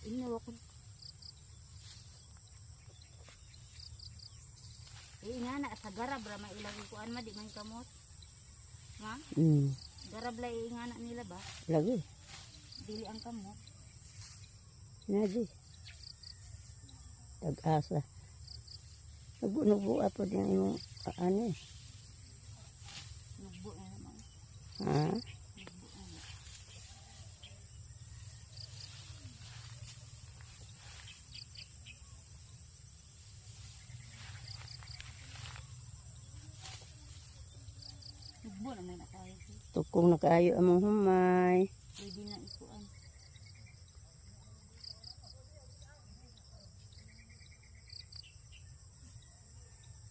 Ini ako. Nga na sa garab ra may ilagay kuan ma di man kamot. Ma? Garab la nga na nila ba? Lagi. Dili ang kamot. Nadi. Tag-asa. Nagbunubo po din yung ano eh. Nagbu na naman. Ha? Nagbu na. Nagbu na may nakayo. Tukong na kayo among humay. Pwede na ikuan.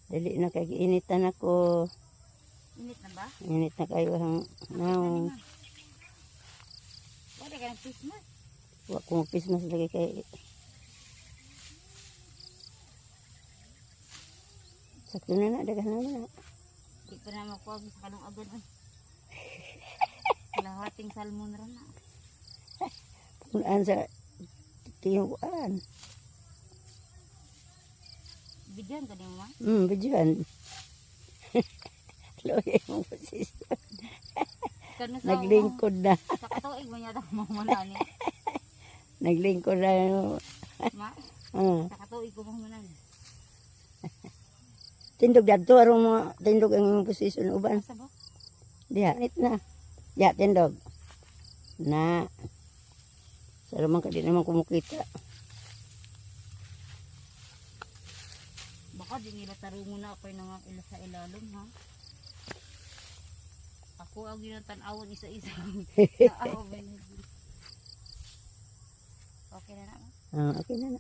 Dali na kay initan ako. Init na ba? Init na kayo ang naong. Wala ka ng Christmas. Wa kong Christmas lagi kay. Sakto na dagan na. Di pa na makuha sa kalong agad. Lahating salmon rin na. Punaan sa tiyuan. Bigyan ka din mo ma? Bidyan. Loy mo posisyon. Naglingkod na. Sa katuig mo niya mo manani. Naglingkod na. Ma? Sa katuig ko mo manani. Tindog dadto arong mga tindog ang imong posisyon uban. Asa ba? Diha, nit na. Diha tindog. Na. Sa lumang ka di naman kumukita. Baka di nila tarungo na ako yung ila sa ilalom ha. Ako ang ginatanawan isa-isa. Okay na na. Okay na na.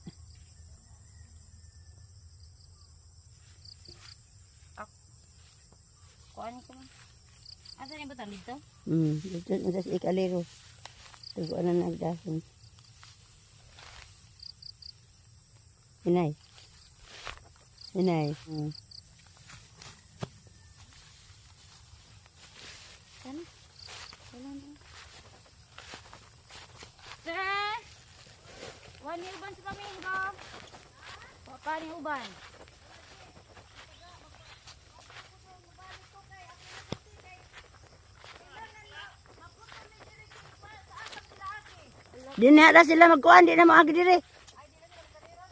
Kuhaan ko man. Asa niya ba dito? Dito na sa ikalero. Tuguan na nagdahon. Inay. Inay. Sana? Wala na. Sir! Wani uban sa pamingo. Wakani uban. Di na sila magkuhan, di na maagi diri.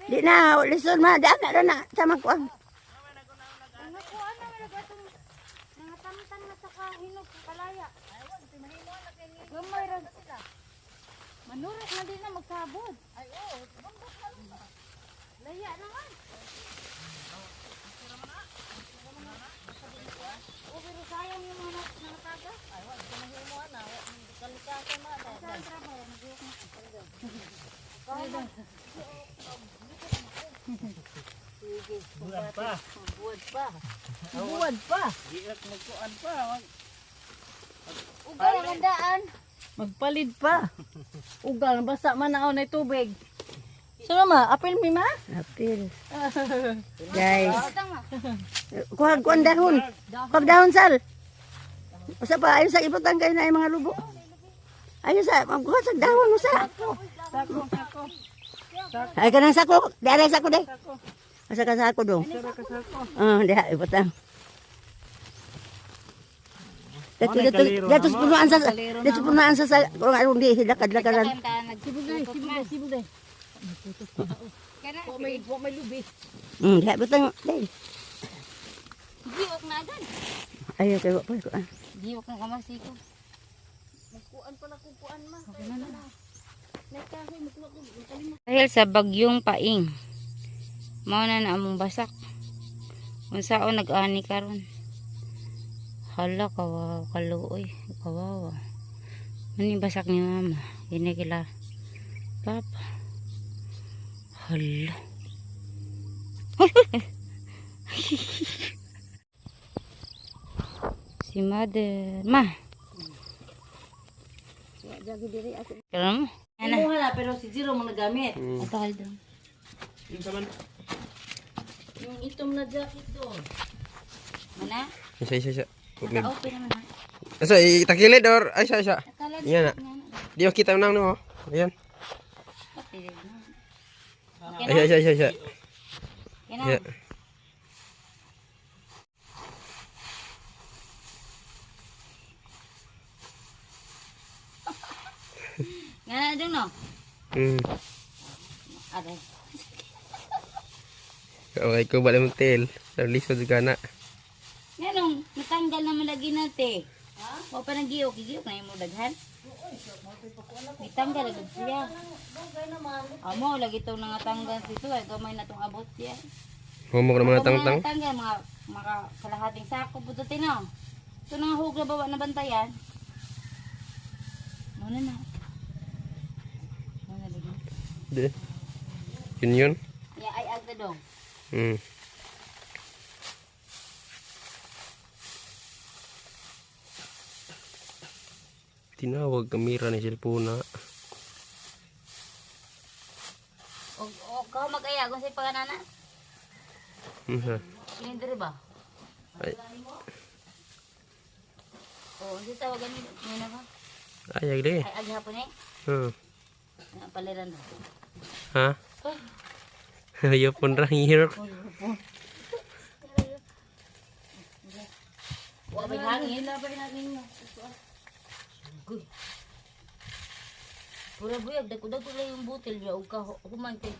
Di na, lison ma, daan na sa magkuhan. Ano ko ano may nagatong nangatamtan na sa kahinog kalaya. Gamay ra sila. Manurok na din na magsabod. Ay oo, laya naman. O pero sayang yung mga nangatagas. Ay wag ko mahimuan na. Kalikasan na. Saan trabaho magiyok na. Sige, buwad pa. Buwad pa. Buwad pa. Iyak magkuan pa. Ugal ang handaan. Magpalid pa. Ugal, basa man na na tubig. So ma, apil mi ma? Apil. Guys, Utang ma. kuhan dahon. Kuhan dahon sal. Usa pa, ayun sa ibutang kayo na yung mga lubo. Ayun sa, magkuhan sa dahon mo sa. Sako. Ay ka ng sako. Dari sako de. Asa ka sako dong. Diha, ibutang. Datos punaan sa kung anong di hilakad-lakadan. Sibol day. Kana May lubi. Diha, butang. Dahil. giwak na agad. Ayun, kayo pa. Kuhan. Giwak ng kamasi ko. Magkuan pa na kukuan ma. Okay na na. Nagkahoy magkuha ko. Dahil sa bagyong paing, mao na among basak. Unsaon nag-ani karon? Hala kawawa kaluoy, kawawa. Mani basak ni mama, ini kila papa. Hala. Si mother, ma. Jagi diri ako. Kalam? Ana. Ano na pero si Zero mo nagamit. Ito haldo. Yung itom na jacket doon. Mana? Isa. Naka-open naman ha. Asa, itakilid or ay isa. Nakalad Yan na. na. Di kita nang no. Ayan. Okay na? Isa. Okay na? Ya. Nga na dong no? Aray. Okay ko balik mo tel. Lisod ka na. Nga nung natanggal naman lagi natin. Ha? O pa nag-giyok na yung mo daghan. Itanggal agad siya. Amo, lagi itong nangatanggal dito. Ay, gamay na itong abot siya. Humok naman na tangtang. Tanggal, mga kalahating sako po ito tinaw. Ito na hug na bawa na bantayan. Muna na. Muna lagi. Di. Yun. Ya, ay agad dong. Tinawag kamera ni cellphone na. O kau mag-aya kung sa'yo panganana? Kinindiri ba? Ay, O, hindi tawagan niyo na ba? ayag deh. Ay, aghapon eh. Paliran daw. Ha? Oh, Ayo pun hirap. Wa may hangin. Wala ba hangin mo? Guy. Pura buyag, dako-dako lang yung butil niya. Huwag ka human kay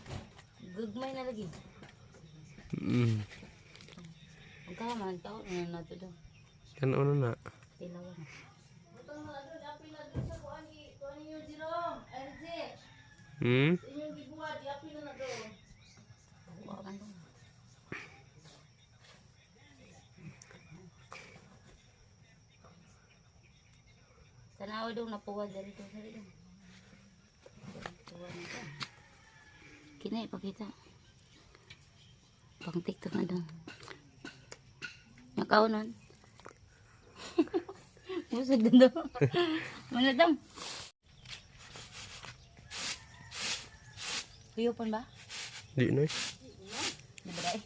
gagmay na lagi. Huwag ka man, tao na nato daw. Kan ano na? Pilawan na. Bawakan daw. Tanawa daw napuwag dari daw sa rin. Kina ipakita. Pang TikTok na daw. Nakaw nun. Musag din daw. Mana daw? Kuyupan ba? Di na. Nabray.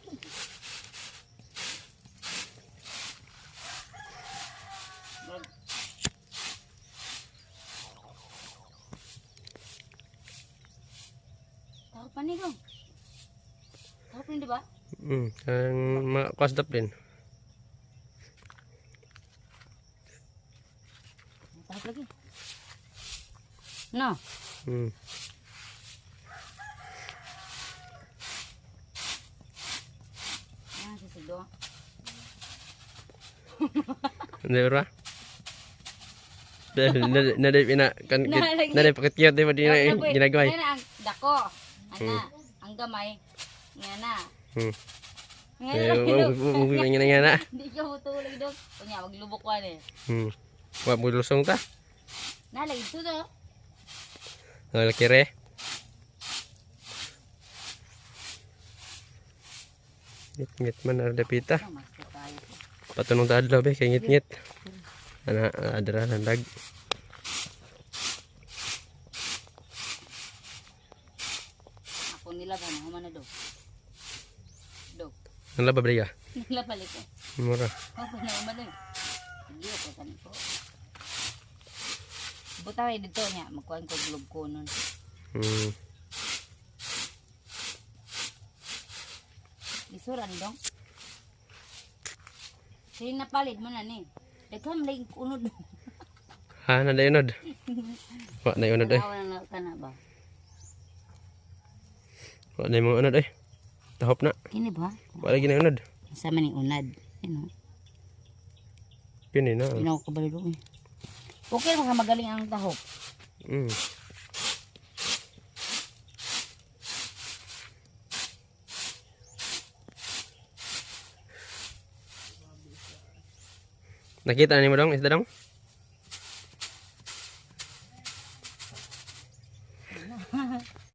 Tahu pa niyo. Tahu pa di ba? Ang mga kwasdap din. Tahu lagi. No. Ah, sisido. Hindi ba? Nadip ina kan nadip pakitiyot di ba di na ginagawa. Yan ang dako. Ana, ang gamay. Nga na. Nga na. Nga na. Hindi ka mutulog dog. Kunya maglubok wa ni. Wa mo lusong ta. Nalay ito do. Wala kire. Ngit man ada pita. Patunong ta adlaw be kay ngit. Ana adra nandag. Ako nila ba na humana do. Do. Ang laba ba ka? Nila balik ko. Mura. Ako na humana. Hindi ko kan ko. Butaway dito niya magkuan ko globe ko nun. Isuran dong. Sige napalit mo na ni. Dagham lang unod. Ha, nanda yunod. Wa na yunod eh. Wala na kana ba? Wa na yung unod eh. Tahop na. Kini ba? Wa lagi na yunod. Sama ni unad. Ano? Pini na. Pinaw ko ba dito eh. Okay mga magaling ang tahop. Nakita ni mo dong isda dong?